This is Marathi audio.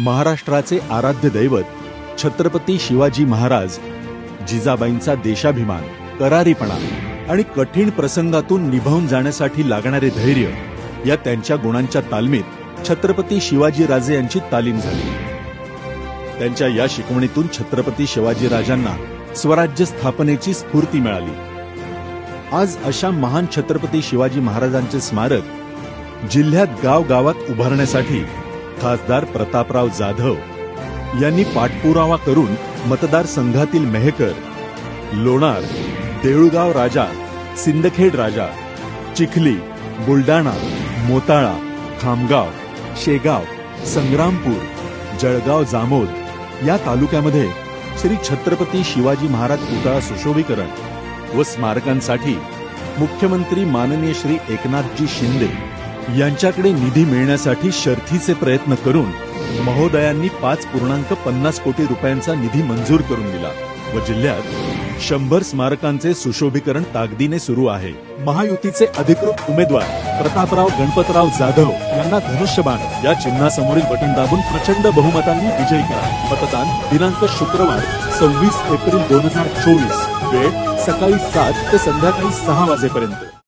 महाराष्ट्राचे आराध्य दैवत छत्रपती शिवाजी महाराज, जिजाबाईंचा देशाभिमान, करारीपणा आणि कठीण प्रसंगातून निभावून जाण्यासाठी लागणारे धैर्य या त्यांच्या गुणांच्या तालमीत छत्रपती शिवाजी राजे यांची तालीम झाली। त्यांच्या या शिकवणीतून छत्रपती शिवाजीराजांना स्वराज्य स्थापनेची स्फूर्ती मिळाली। आज अशा महान छत्रपती शिवाजी महाराजांचे स्मारक जिल्ह्यात गावागावात उभारण्यासाठी खासदार प्रतापराव जाधव यांनी पाठपुरावा करून मतदारसंघातील मेहकर, लोणार, देऊळगाव राजा, सिंदखेड राजा, चिखली, बुलडाणा, मोताळा, खामगाव, शेगाव, संग्रामपूर, जळगाव, जामोद या तालुक्यामध्ये श्री छत्रपती शिवाजी महाराज पुतळा सुशोभीकरण व स्मारकांसाठी मुख्यमंत्री माननीय श्री एकनाथजी शिंदे यांच्याकडे निधी मिळण्यासाठी शर्थीचे प्रयत्न करून महोदयांनी 5.50 कोटी रुपयांचा निधी मंजूर करून दिला व जिल्ह्यात 100 स्मारकांचे सुशोभीकरण ताकदीने सुरू आहे। महायुतीचे अधिकृत उमेदवार प्रतापराव गणपतराव जाधव यांना धनुष्यबाण या चिन्हासमोरील बटन दाबून प्रचंड बहुमतांनी विजयी करा। मतदान दिनांक शुक्रवार 26 एप्रिल 2024, वेळ सकाळी 7 ते संध्याकाळी 6 वाजेपर्यंत।